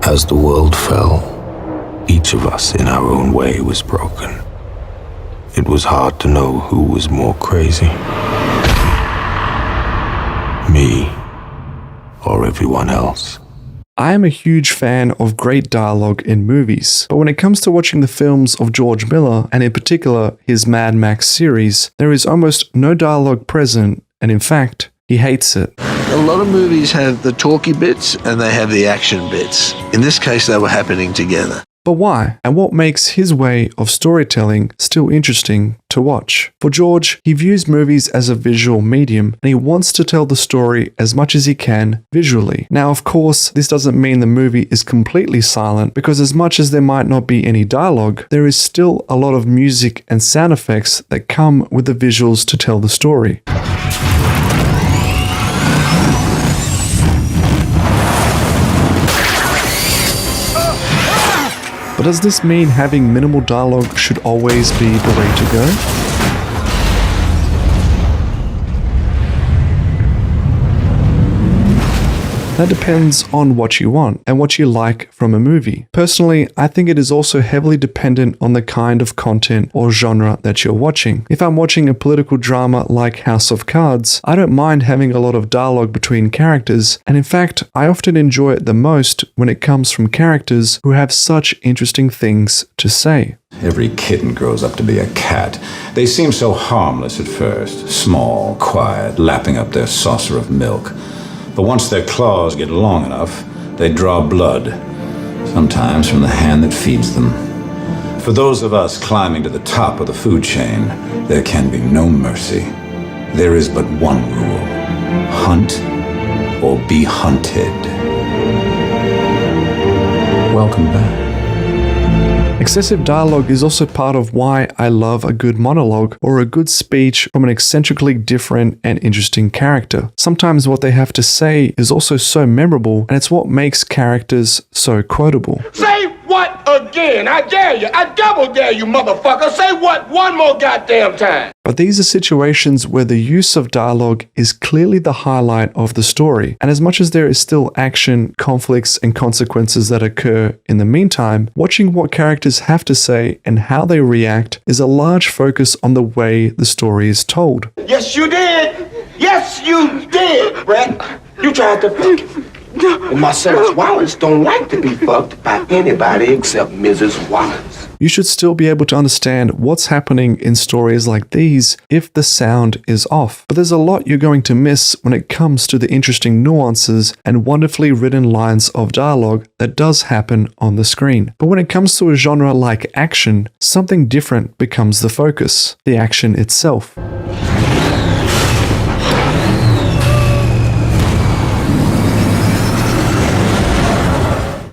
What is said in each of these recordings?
As the world fell, each of us in our own way was broken. It was hard to know who was more crazy. Me or everyone else. I am a huge fan of great dialogue in movies, but when it comes to watching the films of George Miller, and in particular his Mad Max series, there is almost no dialogue present, and in fact, he hates it. A lot of movies have the talky bits and they have the action bits. In this case, they were happening together. But why? And what makes his way of storytelling still interesting to watch? For George, he views movies as a visual medium, and he wants to tell the story as much as he can visually. Now, of course, this doesn't mean the movie is completely silent, because as much as there might not be any dialogue, there is still a lot of music and sound effects that come with the visuals to tell the story. But does this mean having minimal dialogue should always be the way to go? That depends on what you want and what you like from a movie. Personally, I think it is also heavily dependent on the kind of content or genre that you're watching. If I'm watching a political drama like House of Cards, I don't mind having a lot of dialogue between characters, and in fact, I often enjoy it the most when it comes from characters who have such interesting things to say. Every kitten grows up to be a cat. They seem so harmless at first, small, quiet, lapping up their saucer of milk. But once their claws get long enough, they draw blood, sometimes from the hand that feeds them. For those of us climbing to the top of the food chain, there can be no mercy. There is but one rule: hunt or be hunted. Welcome back. Excessive dialogue is also part of why I love a good monologue or a good speech from an eccentrically different and interesting character. Sometimes what they have to say is also so memorable, and it's what makes characters so quotable. Say what again? I dare you. I double dare you, motherfucker. Say what one more goddamn time. But these are situations where the use of dialogue is clearly the highlight of the story. And as much as there is still action, conflicts, and consequences that occur in the meantime, watching what characters have to say and how they react is a large focus on the way the story is told. Yes, you did. Yes, you did, Brett. You tried to fuck him. And Marcellus Wallace don't like to be fucked by anybody except Mrs. Wallace. You should still be able to understand what's happening in stories like these if the sound is off. But there's a lot you're going to miss when it comes to the interesting nuances and wonderfully written lines of dialogue that does happen on the screen. But when it comes to a genre like action, something different becomes the focus: the action itself.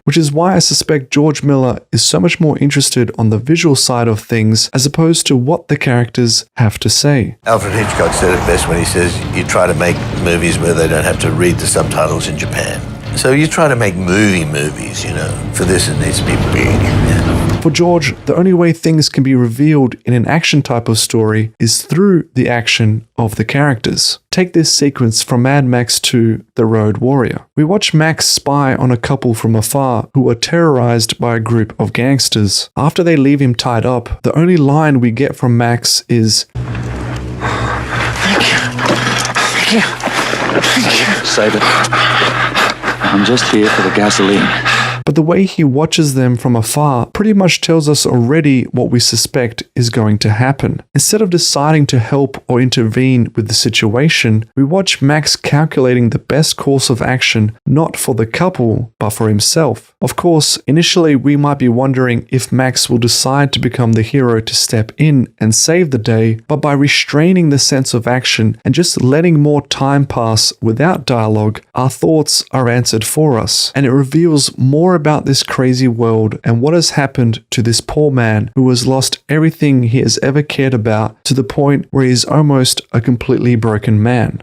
Which is why I suspect George Miller is so much more interested on the visual side of things as opposed to what the characters have to say. Alfred Hitchcock said it best when he says you try to make movies where they don't have to read the subtitles in Japan. So you try to make movies, you know. For this, it needs to be big. Yeah. For George, the only way things can be revealed in an action type of story is through the action of the characters. Take this sequence from Mad Max 2: The Road Warrior. We watch Max spy on a couple from afar who are terrorized by a group of gangsters. After they leave him tied up, the only line we get from Max is, Thank you. Save it. I'm just here for the gasoline. but the way he watches them from afar pretty much tells us already what we suspect is going to happen. Instead of deciding to help or intervene with the situation, we watch Max calculating the best course of action, not for the couple, but for himself. Of course, initially we might be wondering if Max will decide to become the hero to step in and save the day, but by restraining the sense of action and just letting more time pass without dialogue, our thoughts are answered for us, and it reveals more about this crazy world and what has happened to this poor man who has lost everything he has ever cared about to the point where he is almost a completely broken man.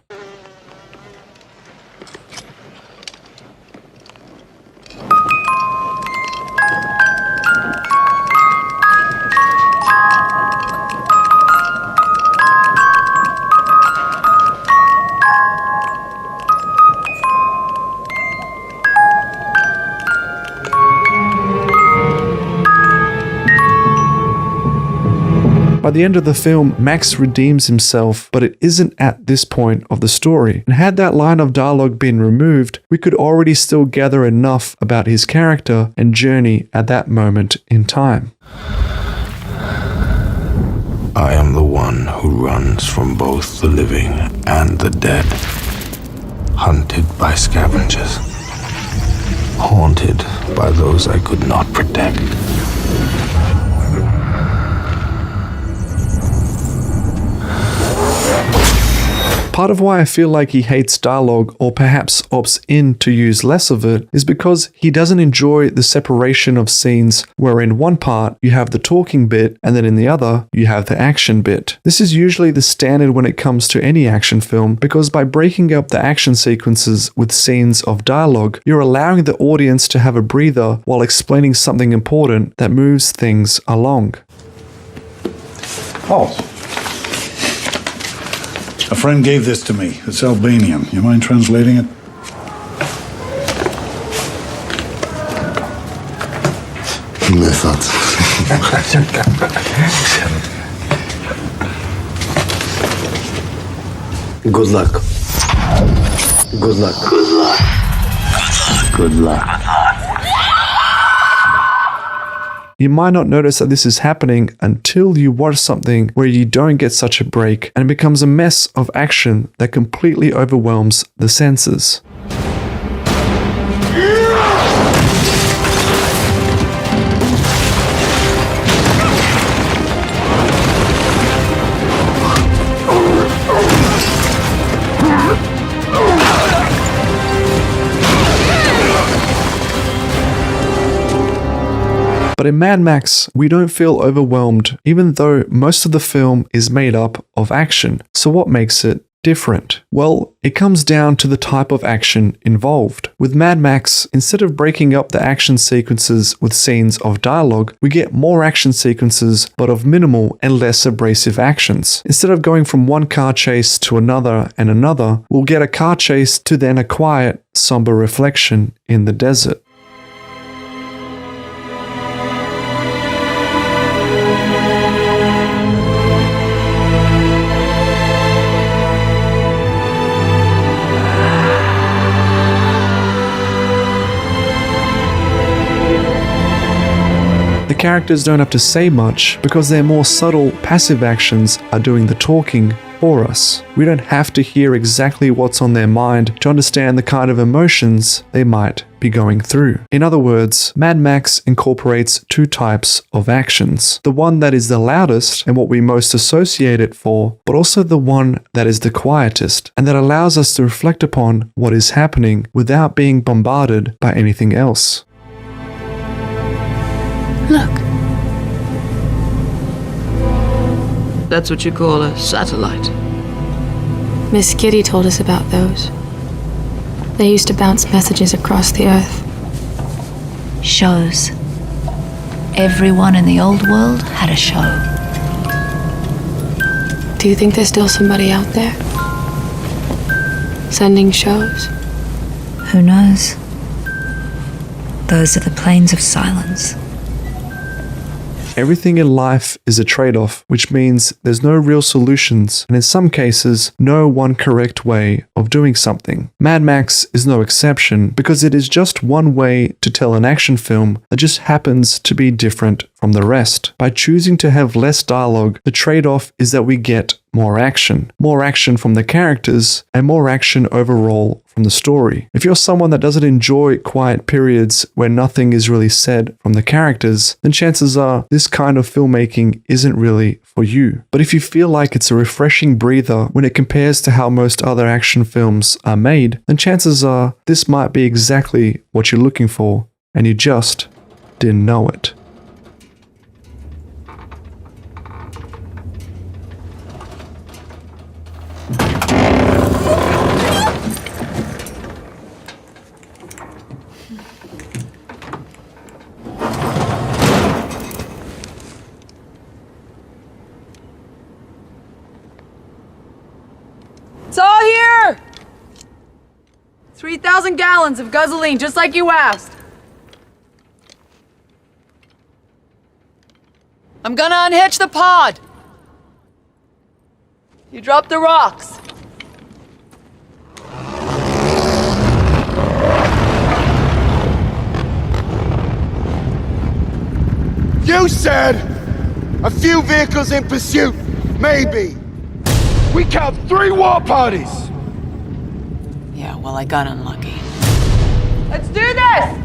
By the end of the film, Max redeems himself, but it isn't at this point of the story. And had that line of dialogue been removed, we could already still gather enough about his character and journey at that moment in time. I am the one who runs from both the living and the dead, hunted by scavengers, haunted by those I could not protect. Part of why I feel like he hates dialogue, or perhaps opts in to use less of it, is because he doesn't enjoy the separation of scenes where in one part you have the talking bit and then in the other you have the action bit. This is usually the standard when it comes to any action film, because by breaking up the action sequences with scenes of dialogue, you're allowing the audience to have a breather while explaining something important that moves things along. Oh. A friend gave this to me. It's Albanian. You mind translating it? Method. Good luck. Good luck. Good luck. Good luck. You might not notice that this is happening until you watch something where you don't get such a break and it becomes a mess of action that completely overwhelms the senses. But in Mad Max, we don't feel overwhelmed, even though most of the film is made up of action. So what makes it different? Well, it comes down to the type of action involved. With Mad Max, instead of breaking up the action sequences with scenes of dialogue, we get more action sequences but of minimal and less abrasive actions. Instead of going from one car chase to another and another, we'll get a car chase to then a quiet, somber reflection in the desert. The characters don't have to say much because their more subtle, passive actions are doing the talking for us. We don't have to hear exactly what's on their mind to understand the kind of emotions they might be going through. In other words, Mad Max incorporates two types of actions. The one that is the loudest and what we most associate it for, but also the one that is the quietest and that allows us to reflect upon what is happening without being bombarded by anything else. Look. That's what you call a satellite. Miss Kitty told us about those. They used to bounce messages across the earth. Shows. Everyone in the old world had a show. Do you think there's still somebody out there? Sending shows? Who knows? Those are the plains of silence. Everything in life is a trade-off, which means there's no real solutions, and in some cases, no one correct way of doing something. Mad Max is no exception, because it is just one way to tell an action film that just happens to be different from the rest. By choosing to have less dialogue, the trade-off is that we get more action from the characters, and more action overall from the story. If you're someone that doesn't enjoy quiet periods where nothing is really said from the characters, then chances are this kind of filmmaking isn't really for you. But if you feel like it's a refreshing breather when it compares to how most other action films are made, then chances are this might be exactly what you're looking for, and you just didn't know it. It's all here! 3,000 gallons of gasoline, just like you asked. I'm gonna unhitch the pod. You dropped the rocks. You said a few vehicles in pursuit, maybe. We count 3 war parties. Yeah, well, I got unlucky. Let's do this!